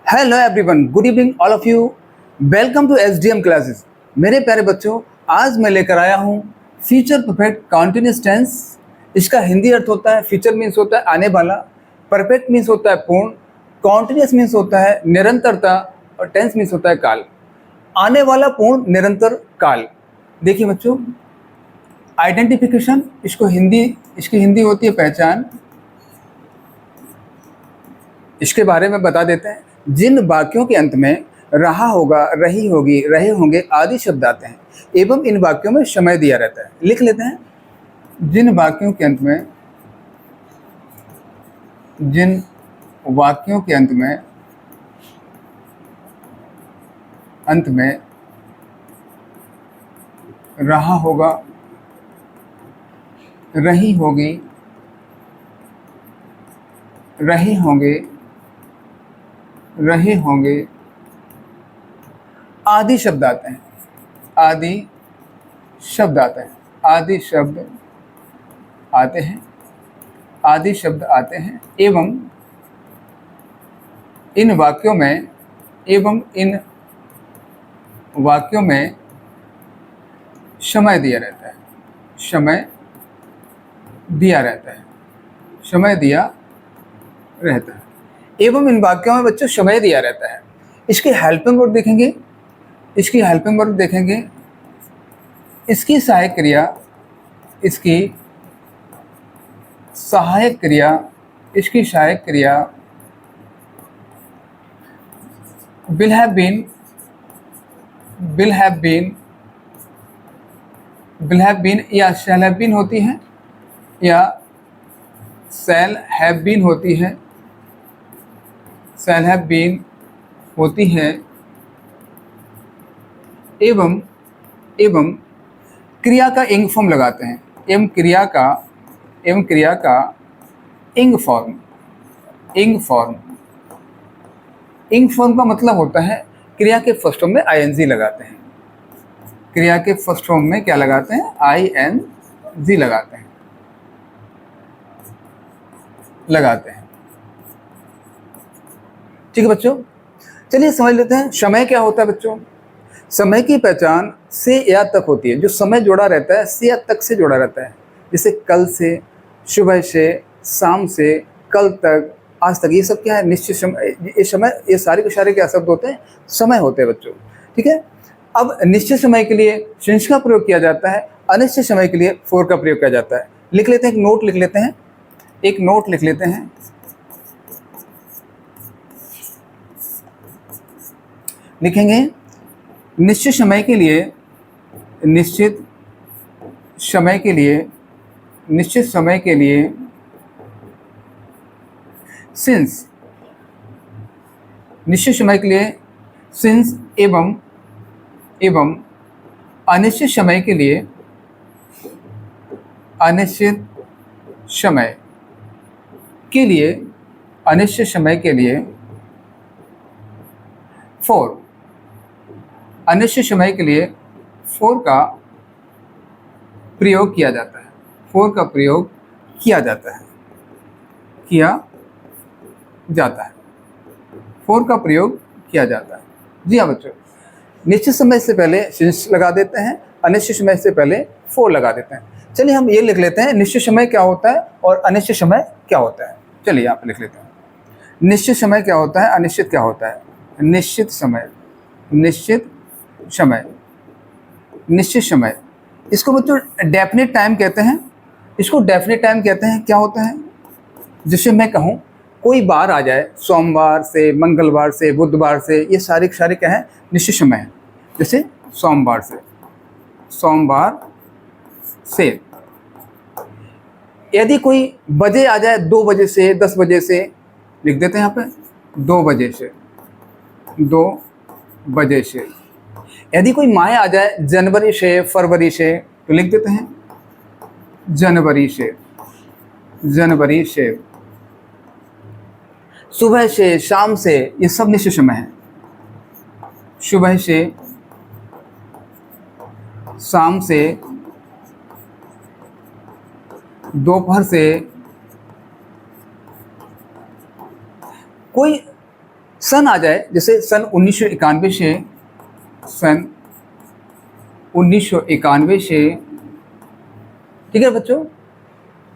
Hello everyone, good evening all of you. Welcome to SDM classes. मेरे प्यारे बच्चों, आज मैं लेकर आया हूँ फ्यूचर परफेक्ट कॉन्टिन्यूस टेंस। इसका हिंदी अर्थ होता है फ्यूचर मीन्स होता है आने वाला, परफेक्ट मीन्स होता है पूर्ण, कॉन्टिन्यूस मीन्स होता है निरंतरता और टेंस मीन्स होता है काल। आने वाला, पूर्ण, निरंतर, काल। देखिए बच्चों, आइडेंटिफिकेशन इसकी हिंदी होती है पहचान। इसके बारे में बता देते हैं। जिन वाक्यों के अंत में रहा होगा, रही होगी, रहे होंगे आदि शब्द आते हैं एवं इन वाक्यों में समय दिया रहता है। लिख लेते हैं। जिन वाक्यों के अंत में रहा होगा, रही होगी, रहे होंगे, रहे होंगे आदि शब्द आते हैं। आदि शब्द आते हैं। आदि शब्द आते हैं। आदि शब्द आते हैं एवं इन वाक्यों में समय दिया रहता है। समय दिया रहता है। समय दिया रहता है एवं इन वाक्यों में बच्चों समय दिया रहता है। इसकी हेल्पिंग वर्ब देखेंगे। इसकी सहायक क्रिया will have been या shall have been होती है, या shall have been होती है एवं क्रिया का इंग फॉर्म लगाते हैं। एवं क्रिया का इंग फॉर्म का मतलब होता है क्रिया के फर्स्ट फॉर्म में आईएनजी लगाते हैं। क्रिया के फर्स्ट फॉर्म में क्या लगाते हैं? आईएनजी लगाते हैं। ठीक है बच्चों, चलिए समझ लेते हैं समय क्या होता है। बच्चों, समय की पहचान से या तक होती है। जो समय जोड़ा रहता है से या तक से जोड़ा रहता है। जैसे कल से, सुबह से, शाम से, कल तक, आज तक, ये सब क्या है? निश्चित समय। ये सारे के सारे क्या शब्द होते हैं? समय होते हैं बच्चों। ठीक है। अब निश्चित समय के लिए सिंस का प्रयोग किया जाता है, अनिश्चित समय के लिए फोर का प्रयोग किया जाता है। लिख लेते हैं, एक नोट लिख लेते हैं। लिखेंगे निश्चित समय के लिए सिंस। निश्चित समय के लिए सिंस एवं अनिश्चित समय के लिए फोर। अनिश्चित समय के लिए फोर का प्रयोग किया जाता है। फोर का प्रयोग किया जाता है। जी हाँ बच्चों, निश्चित समय से पहले सिंस लगा देते हैं, अनिश्चित समय से पहले फोर लगा देते हैं। चलिए हम ये लिख लेते हैं निश्चित समय क्या होता है और अनिश्चित समय क्या होता है। चलिए यहाँ पे लिख लेते हैं। निश्चित समय क्या होता है, अनिश्चित क्या होता है? निश्चित समय। इसको बच्चों डेफिनेट टाइम कहते हैं। क्या होता है? जैसे मैं कहूँ कोई बार आ जाए, सोमवार से, मंगलवार से, बुधवार से, ये सारे क्या है? निश्चित समय है। जैसे सोमवार से। यदि कोई बजे आ जाए 2 बजे से, 10 बजे से, लिख देते हैं यहाँ पे 2 बजे से। यदि कोई माह आ जाए जनवरी से, फरवरी से, तो लिख देते हैं जनवरी से। सुबह से, शाम से, ये सब निश्चित समय है। सुबह से, शाम से, दोपहर से, कोई सन आ जाए, जैसे सन 1991 से, सन 1991 से, ठीक है बच्चों,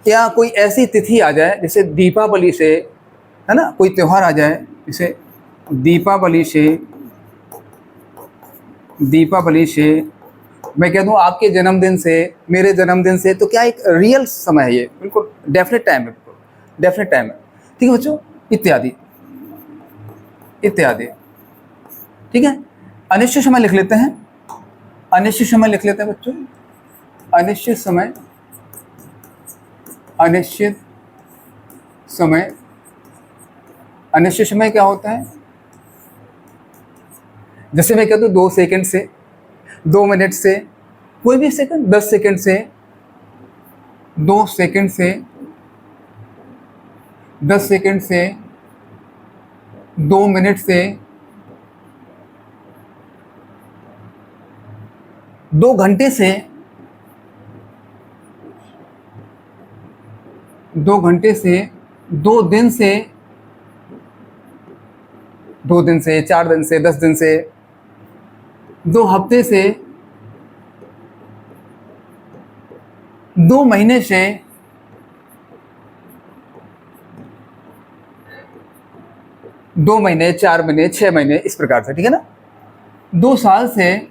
या कोई ऐसी तिथि आ जाए जैसे दीपावली से, है ना, कोई त्यौहार आ जाए जैसे दीपावली से, दीपावली से, मैं कह दूं आपके जन्मदिन से, मेरे जन्मदिन से, तो क्या एक रियल समय है ये, बिल्कुल डेफिनेट टाइम है, बिल्कुल डेफिनेट टाइम है, ठीक है बच्चों, इत्यादि इत्यादि। ठीक है, अनिश्चित समय लिख लेते हैं, अनिश्चित समय लिख लेते हैं बच्चों, अनिश्चित समय, अनिश्चित समय, अनिश्चित समय क्या होता है, जैसे मैं कहता हूँ 2 सेकंड से, 2 मिनट से, कोई भी सेकंड, 10 सेकंड से, 2 सेकंड से, 10 सेकंड से, 2 मिनट से, 2 घंटे से, 2 घंटे से, 2 दिन से, 2 दिन से, 4 दिन से, 10 दिन से, 2 हफ्ते से, 2 महीने से, 2 महीने, 4 महीने, 6 महीने, इस प्रकार से, ठीक है ना। 2 साल से,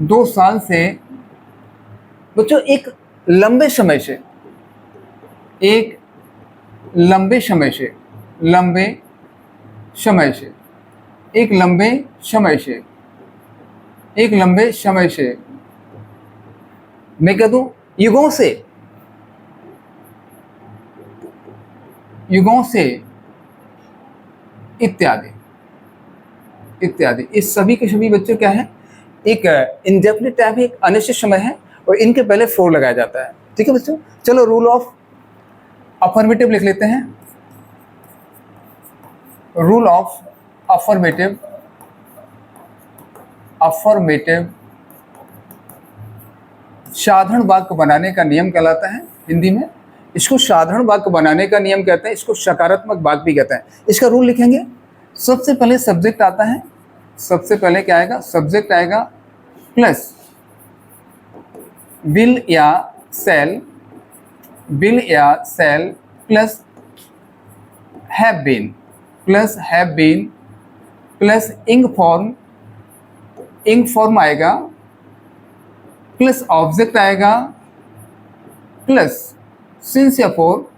2 साल से बच्चों, एक लंबे समय से, एक लंबे समय से, लंबे समय से, एक लंबे समय से, एक लंबे समय से, मैं कह दूं युगों से, युगों से, इत्यादि इत्यादि। इस सभी के सभी बच्चों क्या है, एक इंडेफिनिट टाइम है, एक अनिश्चित समय है, और इनके पहले फोर लगाया जाता है, ठीक है बच्चों। चलो रूल ऑफ अफर्मेटिव लिख लेते हैं, रूल ऑफ अफर्मेटिव, अफर्मेटिव साधारण वाक्य बनाने का नियम कहलाता है हिंदी में। इसको साधारण वाक्य बनाने का नियम कहते हैं, इसको सकारात्मक वाक्य भी कहते हैं। इसका रूल लिखेंगे, सबसे पहले सब्जेक्ट आता है, सबसे पहले क्या आएगा, सब्जेक्ट आएगा प्लस विल या सेल, विल या shall plus have been, plus have been plus ing form, ing form आएगा, प्लस ऑब्जेक्ट आएगा, प्लस सिंस या फोर,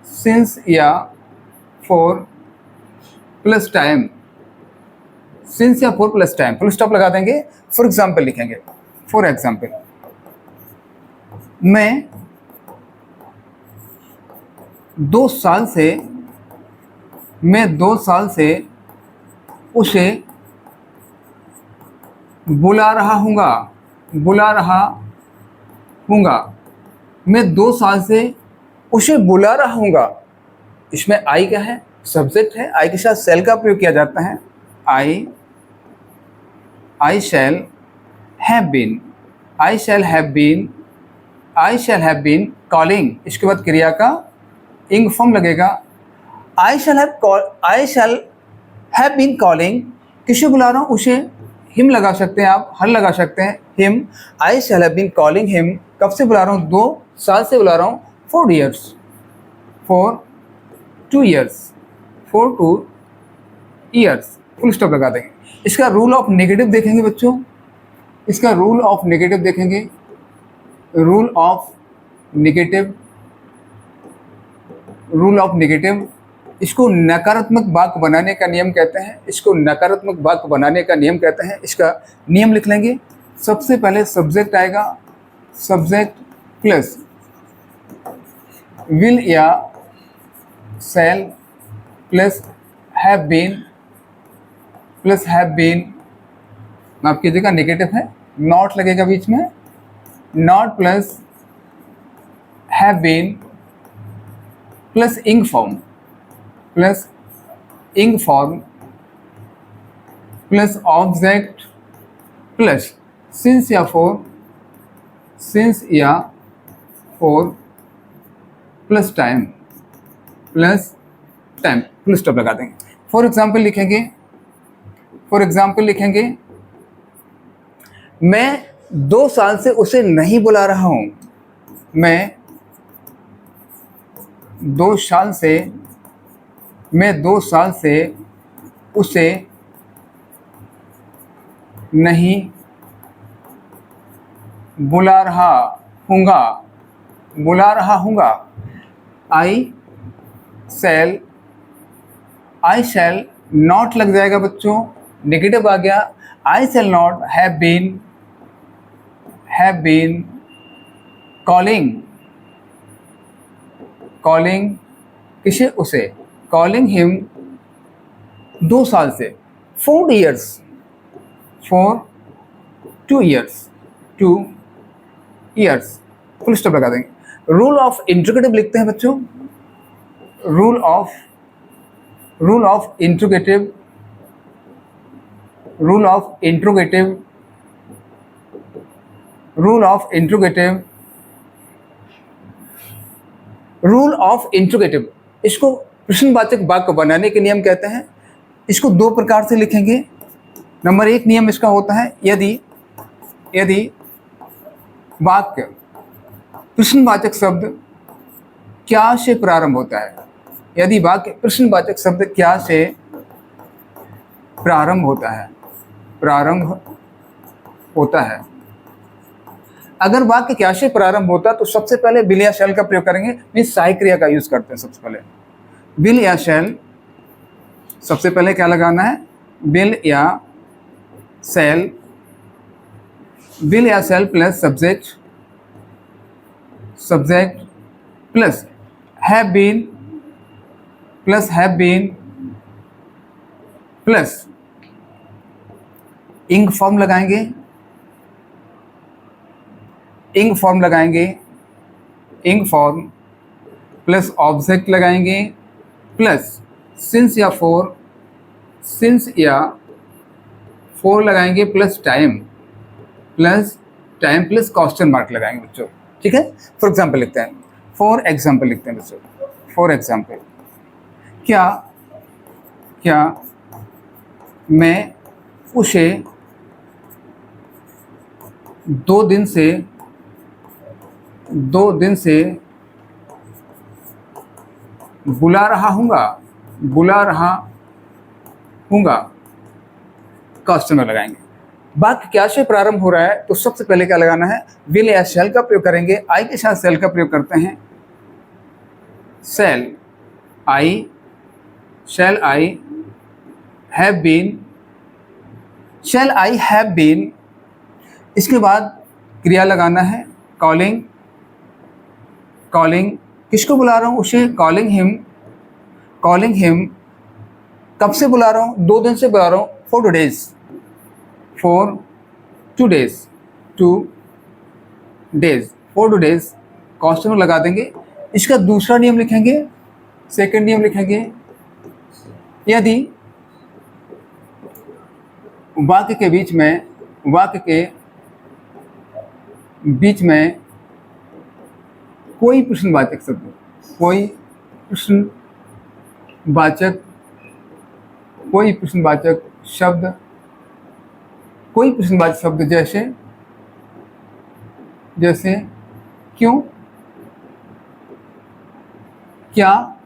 सिंस या फोर प्लस टाइम, सिंस या for plus time, full stop लगा देंगे। For example लिखेंगे, for example मैं 2 साल से, मैं 2 साल से उसे बुला रहा हूँगा, बुला रहा हूँगा, मैं 2 साल से उसे बुला रहा हूँगा। इसमें आई क्या है, सब्जेक्ट है, आई के साथ सेल का प्रयोग किया जाता है। I shall have been, I shall have been, I shall have been calling, इसके बाद क्रिया का इंग फॉर्म लगेगा। I shall have been calling, किसे बुला रहा हूँ, उसे हिम लगा सकते हैं आप, हर लगा सकते हैं, him. I shall have been calling him, कब से बुला रहा हूँ, 2 साल से बुला रहा हूँ, 4 years, for 2 years, for 2 years, full stop लगा देंगे। इसका रूल ऑफ नेगेटिव देखेंगे बच्चों, इसका रूल ऑफ नेगेटिव देखेंगे, rule of negative, rule of negative, इसको नकारात्मक वाक्य बनाने का नियम कहते हैं, इसको नकारात्मक वाक्य बनाने का नियम कहते हैं। इसका नियम लिख लेंगे, सबसे पहले सब्जेक्ट आएगा, सब्जेक्ट प्लस विल या shall plus have been, plus have been, माफ कीजिएगा नेगेटिव है, नॉट लगेगा बीच में, not plus have been plus ing form, plus ing form plus object plus since या फोर, सिंस या for plus time, plus time, full stop लगा देंगे। फॉर एग्जाम्पल लिखेंगे मैं 2 साल से उसे नहीं बुला रहा हूं। मैं 2 साल से उसे नहीं बुला रहा हूँगा। आई शैल नॉट लग जाएगा बच्चों, नेगेटिव आ गया। I shall not have been calling किसे, उसे, कॉलिंग हिम 2 साल से, 4 years, फुल स्टॉप लगा देंगे। रूल ऑफ इंट्रोगेटिव लिखते हैं बच्चों, रूल ऑफ इंट्रोगेटिव इसको प्रश्नवाचक वाक्य बनाने के नियम कहते हैं। इसको 2 प्रकार से लिखेंगे। नंबर 1 नियम इसका होता है, यदि वाक्य प्रश्नवाचक शब्द क्या से प्रारंभ होता है, यदि वाक्य प्रश्नवाचक शब्द क्या से प्रारंभ होता है। अगर वाक्य क्या से प्रारंभ होता तो सबसे पहले विल या शैल का प्रयोग करेंगे, मीन्स सहायक क्रिया का यूज करते हैं। सबसे पहले विल या शैल, सबसे पहले क्या लगाना है, विल या shall plus subject plus have been plus ing form लगाएंगे, इंग फॉर्म प्लस ऑब्जेक्ट लगाएंगे प्लस सिंस या फोर लगाएंगे plus time plus question mark लगाएंगे बच्चों। ठीक है, फॉर एग्जाम्पल लिखते हैं बच्चों। फॉर एग्जाम्पल, क्या मैं उसे 2 दिन से बुला रहा हूँगा, कस्टमर लगाएंगे। वाक्य क्या से प्रारंभ हो रहा है तो सबसे पहले क्या लगाना है, विल या शैल का प्रयोग करेंगे। आई के साथ शैल का प्रयोग करते हैं, शैल आई हैव बीन। इसके बाद क्रिया लगाना है, कॉलिंग किसको बुला रहा हूँ, उसे, कॉलिंग हिम कब से बुला रहा हूँ, 2 दिन से बुला रहा हूँ, for 2 days, क्वेश्चन लगा देंगे। इसका दूसरा नियम लिखेंगे, सेकंड नियम लिखेंगे, यदि वाक्य के बीच में कोई प्रश्नवाचक शब्द जैसे क्यों, क्या,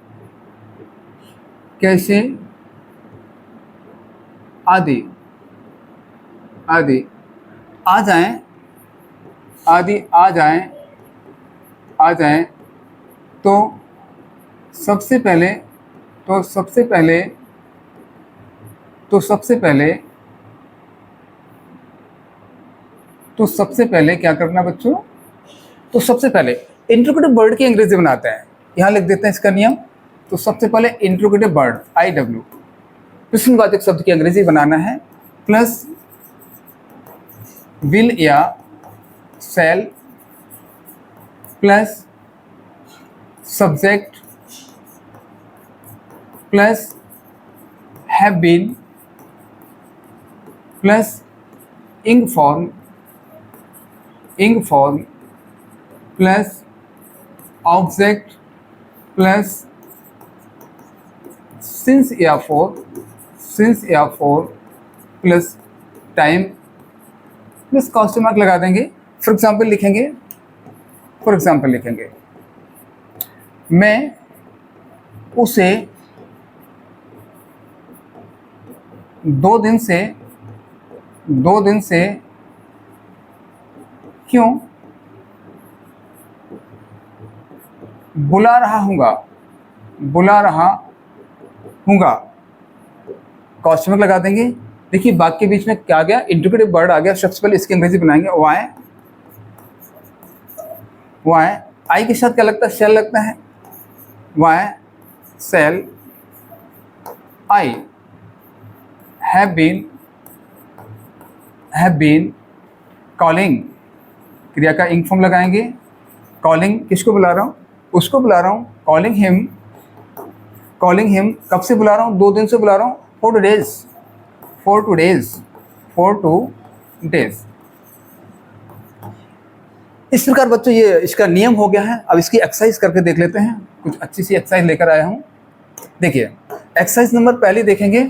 कैसे आदि आ जाएं तो सबसे पहले क्या करना बच्चों, तो सबसे पहले इंट्रोगेटिव वर्ड की अंग्रेजी बनाते हैं। यहाँ लिख देते हैं इसका नियम। तो सबसे पहले इंट्रोगेटिव वर्ड IW प्रश्नवाचक शब्द की अंग्रेजी बनाना है, प्लस विल या shall plus subject plus have been plus ing form plus object plus since या for plus time plus question mark लगा देंगे। फॉर एग्जाम्पल लिखेंगे मैं उसे 2 दिन से क्यों बुला रहा हूँगा क्वेश्चन मार्क लगा देंगे। देखिए वाक्य के बीच में क्या आ गया, इंट्रोगेटिव वर्ड आ गया। सबसे पहले इसकी अंग्रेजी बनाएंगे वाई आई के साथ क्या लगता है, शेल लगता है। Why shall I have been calling, क्रिया का इंग फॉर्म लगाएंगे। कॉलिंग किसको बुला रहा हूँ, उसको बुला रहा हूँ। कॉलिंग हिम कब से बुला रहा हूँ, 2 दिन से बुला रहा हूँ। for 2 days। इस प्रकार बच्चों ये इसका नियम हो गया है। अब इसकी एक्सरसाइज करके देख लेते हैं। कुछ अच्छी सी एक्सरसाइज लेकर आया हूँ। देखिए एक्सरसाइज नंबर पहले देखेंगे।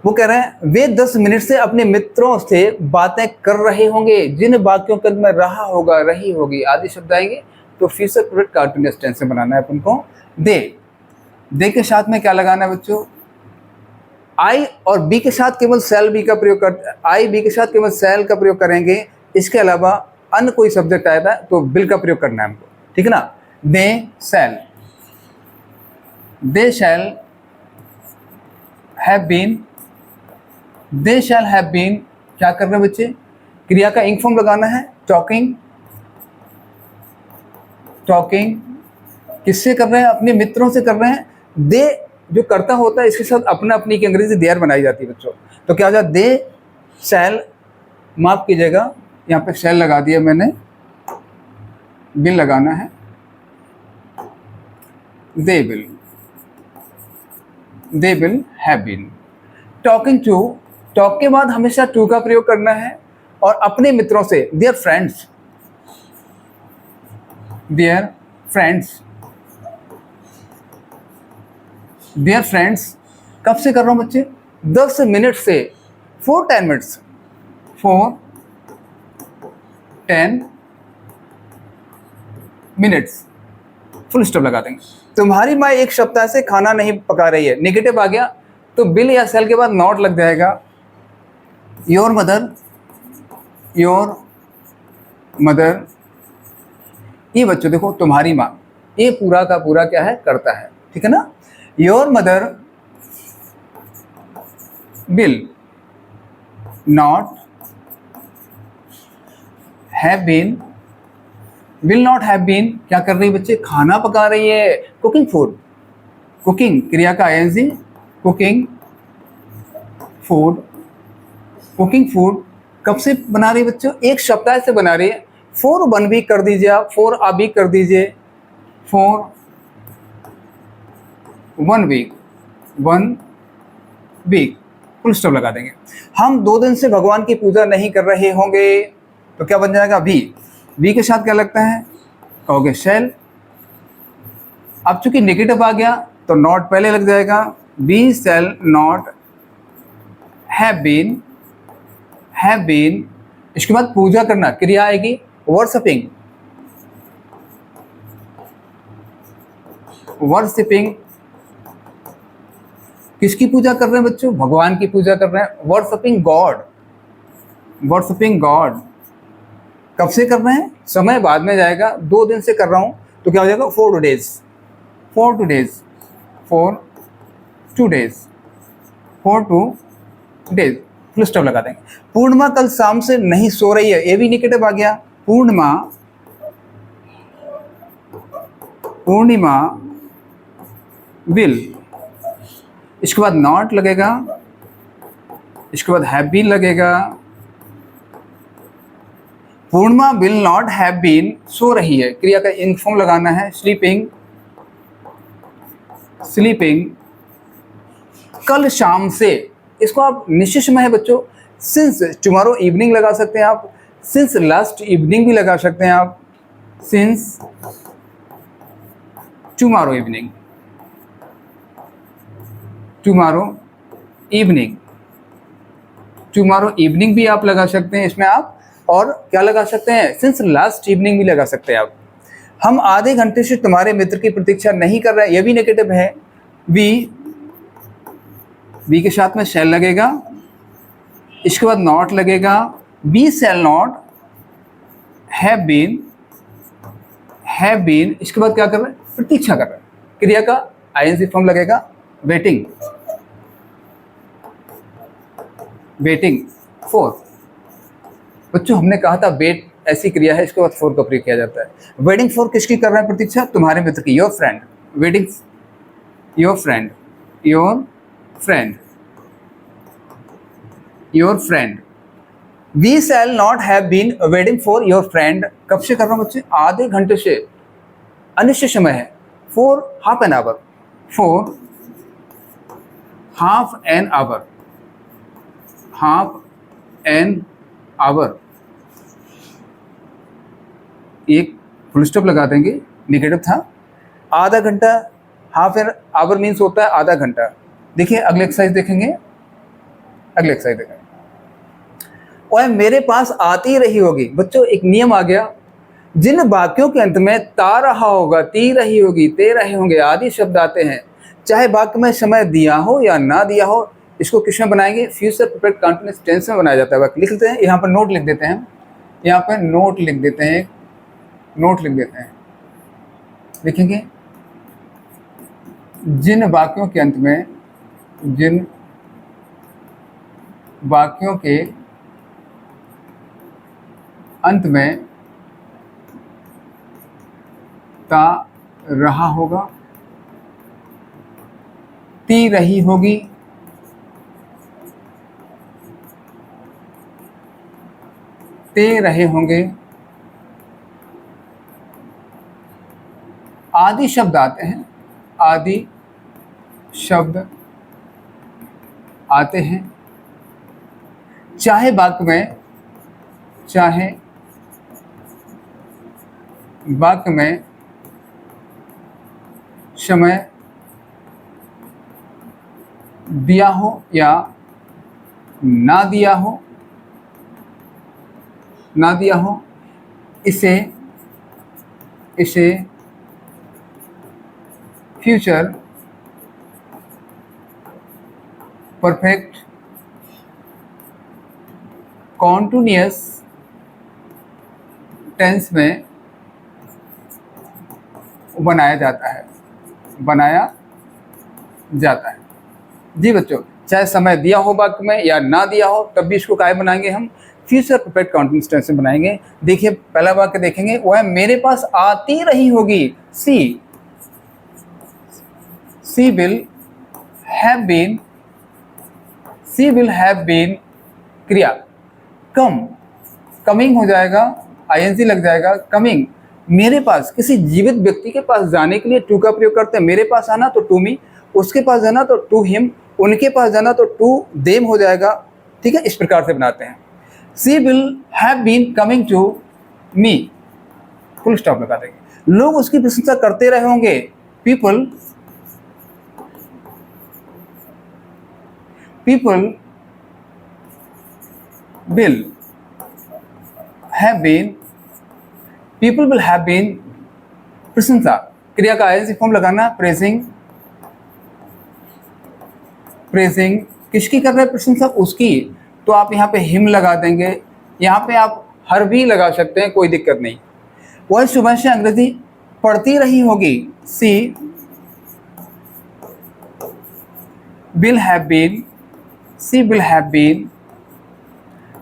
वो कह रहे हैं वे 10 मिनट से अपने मित्रों से बातें कर रहे होंगे। जिन वाक्यों के में रहा होगा, रही होगी आदि शब्द आएंगे तो फ्यूचर प्रोडक्ट कंटीन्यूअस टेंस से बनाना है अपन को। दे के साथ में क्या लगाना है बच्चों, आई और बी के साथ केवल सेल बी का प्रयोग कर, आई बी के साथ केवल सेल का प्रयोग करेंगे। इसके अलावा अन्य कोई सब्जेक्ट आया था तो बिल का प्रयोग करना है हमको, ठीक है ना। दे शैल हैव बीन क्या कर रहे हैं बच्चे, क्रिया का इंग फॉर्म लगाना है। टॉकिंग किससे कर रहे हैं, अपने मित्रों से कर रहे हैं। दे जो करता होता है इसके साथ अपना अपनी की अंग्रेजी देयर बनाई जाती है बच्चों। तो क्या हो जाए, दे शैल, माफ कीजिएगा यहाँ पे शैल लगा दिया मैंने, बिल लगाना है। They will have been. Talking to, talk के बाद हमेशा टू का प्रयोग करना है। और अपने मित्रों से देयर फ्रेंड्स कब से कर रहा हूँ बच्चे, 10 मिनट से, 10 मिनट्स फुल स्टॉप लगा देंगे। तुम्हारी माँ एक सप्ताह से खाना नहीं पका रही है, नेगेटिव आ गया तो बिल या सेल के बाद नॉट लग जाएगा। योर मदर, ये बच्चों देखो तुम्हारी माँ, ये पूरा का पूरा क्या है, करता है, ठीक है ना। Your mother will not have been क्या कर रही है बच्चे, खाना पका रही है। कुकिंग क्रिया का आईएनजी, कुकिंग फूड कब से बना रही है बच्चों, एक सप्ताह से बना रही है। फॉर 1 वीक कर दीजिए आप, फॉर अ वीक कर दीजिए, फॉर 1 वीक फुल स्टॉप लगा देंगे। हम 2 दिन से भगवान की पूजा नहीं कर रहे होंगे तो क्या बन जाएगा, वी के साथ क्या लगता है, कहोगे शैल। अब चूंकि नेगेटिव आ गया तो नॉट पहले लग जाएगा। We shall not have been. इसके बाद पूजा करना, क्रिया आएगी वर्शिपिंग। किसकी पूजा कर रहे हैं बच्चों, भगवान की पूजा कर रहे हैं। वर्शिपिंग गॉड कब से कर रहे हैं, समय बाद में जाएगा। 2 दिन से कर रहा हूं तो क्या हो जाएगा, 4 2 days फुल स्टॉप लगा देंगे। पूर्णिमा कल शाम से नहीं सो रही है, ये भी नेगेटिव आ गया। पूर्णिमा विल, इसके बाद नॉट लगेगा, इसके बाद हैव बीन लगेगा। Purnima will not have been सो रही है, क्रिया का इंग फॉर्म लगाना है। स्लीपिंग कल शाम से, इसको आप निश्चित समय है बच्चों। सिंस टुमारो इवनिंग लगा सकते हैं आप, सिंस लास्ट इवनिंग भी लगा सकते हैं आप, since tomorrow evening. Tomorrow evening, tomorrow evening भी आप लगा सकते हैं इसमें आप, और क्या लगा सकते हैं, सिंस लास्ट इवनिंग भी लगा सकते हैं आप। हम आधे घंटे से तुम्हारे मित्र की प्रतीक्षा नहीं कर रहे हैं, यह भी नेगेटिव है। वी के साथ में शैल लगेगा, इसके बाद नॉट लगेगा, we shall not have been, इसके बाद क्या कर रहे हैं, प्रतीक्षा कर रहे हैं। क्रिया का आईएनजी फॉर्म लगेगा, वेटिंग फॉर। बच्चों हमने कहा था वेट ऐसी क्रिया है, इसके बाद फॉर का प्रयोग किया जाता है। वेटिंग फॉर किसकी कर रहे हैं प्रतीक्षा, तुम्हारे मित्र की, your friend, waiting your friend. We shall not have been waiting for your friend, कब से कर रहा हूँ बच्चे, आधे घंटे से, अनिश्चित समय है, फॉर हाफ एन आवर, एक फुल स्टॉप लगा देंगे, नेगेटिव था। आधा घंटा, हाफ एन आवर मीन्स होता है आधा घंटा। देखिए अगले एक्सरसाइज देखेंगे, और मेरे पास आती रही होगी। बच्चों एक नियम आ गया, जिन वाक्यों के अंत में ता रहा होगा, ती रही होगी, ते रहे होंगे आदि शब्द आते हैं, चाहे वाक्य में समय दिया हो या ना दिया हो, इसको किस में बनाएंगे, फ्यूचर परफेक्ट कंटीन्यूअस टेंस में बनाया जाता है। लिख लेते हैं, यहाँ पर नोट लिख देते हैं, लिखेंगे जिन वाक्यों के अंत में ता रहा होगा, ती रही होगी, ते रहे होंगे आदि शब्द आते हैं, चाहे वाक्य में समय दिया हो या ना दिया हो, इसे फ्यूचर परफेक्ट कॉन्टिन्यूअस टेंस में बनाया जाता है। जी बच्चों, चाहे समय दिया हो वाक्य में या ना दिया हो, तब भी इसको काय बनाएंगे हम, फ्यूचर परफेक्ट कॉन्टिन्यूअस टेंस में बनाएंगे। देखिए पहला वाक्य देखेंगे, वह मेरे पास आती रही होगी, सी विल हैव बीन क्रिया, कमिंग हो जाएगा, आईएनजी लग जाएगा, कमिंग। मेरे पास, किसी जीवित व्यक्ति के पास जाने के लिए टू का प्रयोग करते हैं। मेरे पास आना तो टू मी, उसके पास जाना तो टू हिम, उनके पास जाना तो टू देम हो जाएगा। ठीक है, इस प्रकार से बनाते हैं। She will have been coming to me, full stop लगा देंगे। लोग उसकी प्रशंसा करते रहे होंगे, पीपल will have been प्रशंसा, क्रिया का आईएनजी फॉर्म लगाना, प्रेजिंग किसकी कर रहे हैं प्रशंसा, उसकी, तो आप यहाँ पे हिम लगा देंगे, यहाँ पे आप हर भी लगा सकते हैं, कोई दिक्कत नहीं। वह सुबह से अंग्रेजी पढ़ती रही होगी, सी विल हैव बीन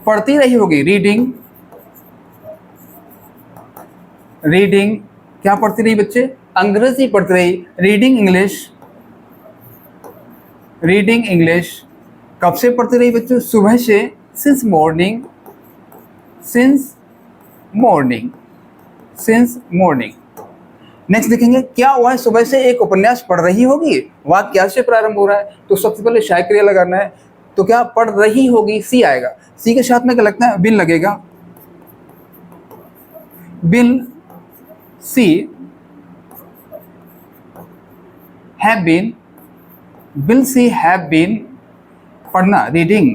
पढ़ती रही होगी, रीडिंग क्या पढ़ती रही बच्चे, अंग्रेजी पढ़ती रही, रीडिंग इंग्लिश कब से पढ़ती रही बच्चों, सुबह से, सिंस मॉर्निंग। नेक्स्ट देखेंगे, क्या वह सुबह से एक उपन्यास पढ़ रही होगी, वाक्य क्या से प्रारंभ हो रहा है, तो सबसे पहले शायद क्रिया लगाना है, तो क्या पढ़ रही होगी, सी आएगा, सी के साथ में क्या लगता है, विल लगेगा, will she have been will she have been, पढ़ना, रीडिंग,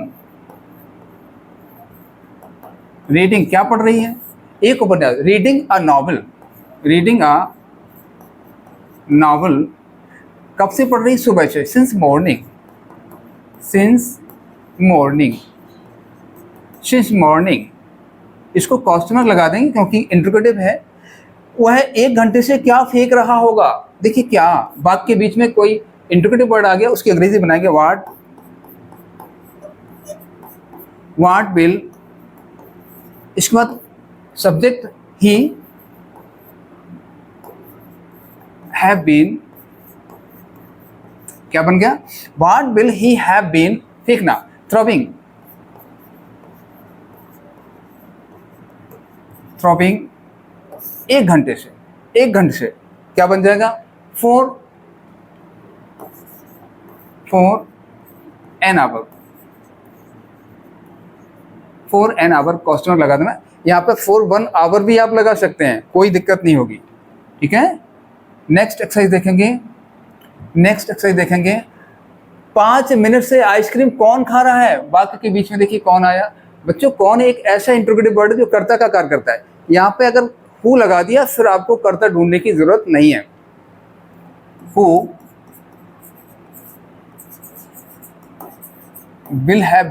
रीडिंग क्या पढ़ रही है, एक उपन्यास, reading a novel, reading a novel कब से पढ़ रही, सुबह से, since morning, since morning, since morning, इसको क्वेश्चन मार्क लगा देंगे क्योंकि इंटरोगेटिव है। वह 1 घंटे से क्या फेंक रहा होगा, देखिए क्या, वाक्य के बीच में कोई इंटरोगेटिव वर्ड आ गया, उसकी अंग्रेजी बनाएंगे व्हाट विल, इसके बाद सब्जेक्ट ही हैव बीन, क्या बन गया, what will he have been, फेंकना, थ्रोविंग, थ्रोविंग 1 घंटे से, 1 घंटे से क्या बन जाएगा, for an hour, for an hour question लगा देना। यहाँ पे फॉर 1 आवर भी आप लगा सकते हैं, कोई दिक्कत नहीं होगी, ठीक है। नेक्स्ट एक्सरसाइज देखेंगे, नेक्स्ट एक्सरसाइज देखेंगे, 5 मिनट से आइसक्रीम कौन खा रहा है, वाक्य के बीच में देखिए कौन आया बच्चों, कौन एक ऐसा इंटरोगेटिव वर्ड है जो कर्ता का कार्य करता है। यहाँ पे अगर हु लगा दिया फिर आपको कर्ता ढूंढने की जरूरत नहीं है। Who will have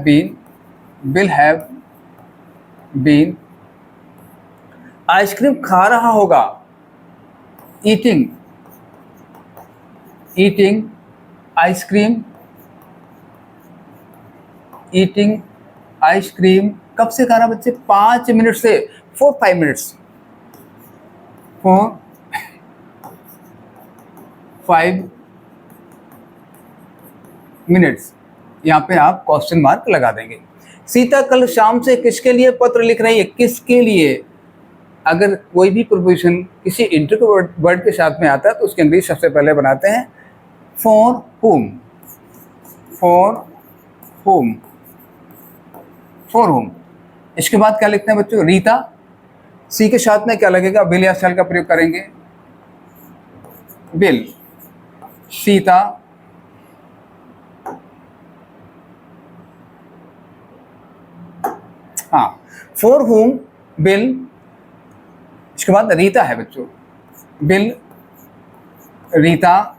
been ice cream खा रहा होगा, eating आइसक्रीम, eating आइसक्रीम कब से खा रहा बच्चे, 5 मिनट से, 4-5 मिनट्स, 4-5 मिनट्स, यहाँ पे आप क्वेश्चन मार्क लगा देंगे। सीता कल शाम से किसके लिए पत्र लिख रही है, किसके लिए, अगर कोई भी प्रोपोजिशन किसी इंटरोगेटिव वर्ड के साथ में आता है तो उसकी अंग्रेजी सबसे पहले बनाते हैं for whom, for whom, for whom। इसके बाद क्या लिखते हैं बच्चों, रीता, सी के साथ में क्या लगेगा, विल या शैल का प्रयोग करेंगे, विल, सीता, हाँ, फॉर whom विल, इसके बाद रीता है बच्चों, विल, रीता,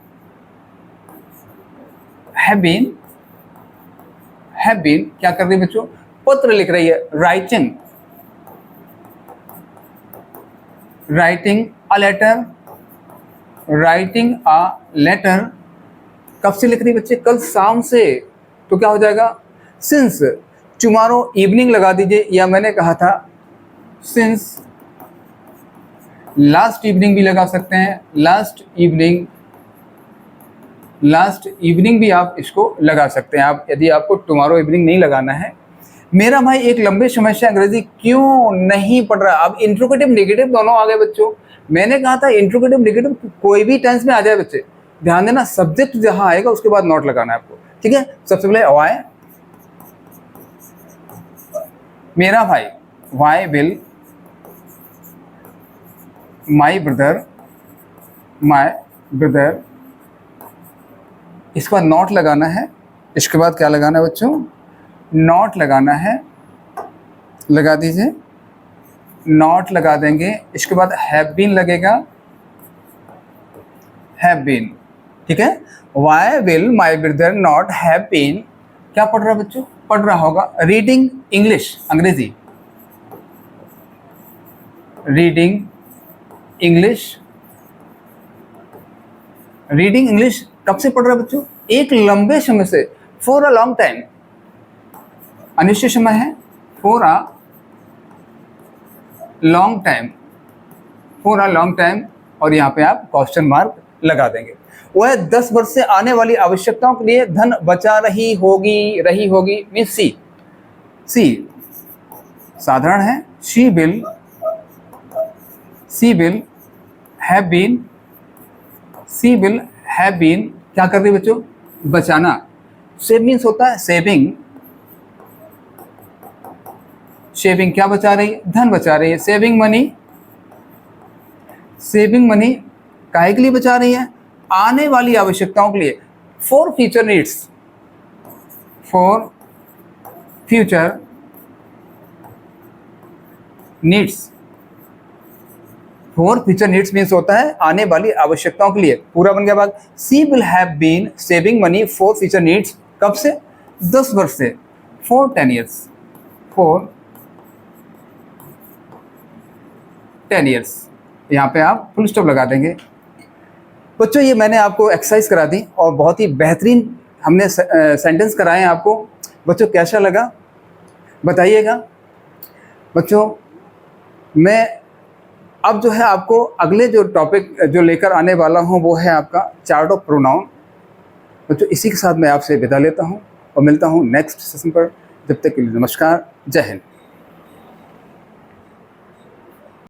हैव बीन क्या कर रही है बच्चों, पत्र लिख रही है, writing a letter, writing a letter कब से लिख रही है बच्चे, कल शाम से, तो क्या हो जाएगा, सिंस, टुमारो इवनिंग लगा दीजिए, या मैंने कहा था सिंस, लास्ट इवनिंग भी लगा सकते हैं, लास्ट इवनिंग भी आप इसको लगा सकते हैं, आप यदि आपको टुमारो इवनिंग नहीं लगाना है। मेरा भाई एक लंबे समय से अंग्रेजी क्यों नहीं पढ़ रहा, अब इंट्रोगेटिव नेगेटिव दोनों आ गए बच्चों। मैंने कहा था इंट्रोगेटिव नेगेटिव कोई भी टेंस में आ जाए बच्चे, ध्यान देना सब्जेक्ट जहां आएगा उसके बाद नॉट लगाना है आपको, ठीक है। सबसे पहले वाई, मेरा भाई, वाई विल माई ब्रदर, इसके बाद नॉट लगाना है, इसके बाद क्या लगाना है बच्चों, नॉट लगाना है, लगा दीजिए, नॉट लगा देंगे, इसके बाद हैव बीन लगेगा, हैव बीन, ठीक है। Why will my brother not have been, क्या पढ़ रहा है बच्चों, पढ़ रहा होगा, रीडिंग इंग्लिश, अंग्रेजी, रीडिंग इंग्लिश कब से पढ़ रहा है बच्चों, एक लंबे समय से, फॉर अ लॉन्ग टाइम, अनिश्चित समय है, फॉर अ लॉन्ग टाइम, और यहाँ पे आप क्वेश्चन मार्क लगा देंगे। वह 10 वर्ष से आने वाली आवश्यकताओं के लिए धन बचा रही होगी मीन्स सी साधारण है, शी विल हैव बीन क्या कर रही बच्चों, बचाना, सेव मीन्स होता है सेविंग क्या बचा रही है, धन बचा रही है, सेविंग मनी काहे के लिए बचा रही है, आने वाली आवश्यकताओं के लिए, for future needs, for future needs, for future needs means होता है आने वाली आवश्यकताओं के लिए। पूरा बन गया बात। She will have been saving money for future needs, कब से? 10 वर्ष से, फॉर 10 ईयर्स, फॉर 10 ईयर्स। यहाँ पे आप फुल स्टॉप लगा देंगे। बच्चों ये मैंने आपको एक्सरसाइज करा दी और बहुत ही बेहतरीन हमने सेंटेंस कराए हैं आपको। बच्चों कैसा लगा बताइएगा। बच्चों मैं अब जो है आपको अगले जो टॉपिक जो लेकर आने वाला हूँ वो है आपका चार्ट ऑफ प्रोनाउन। बच्चों इसी के साथ मैं आपसे विदा लेता हूँ और मिलता हूँ नेक्स्ट सेशन पर। जब तक के लिए नमस्कार, जय हिंद।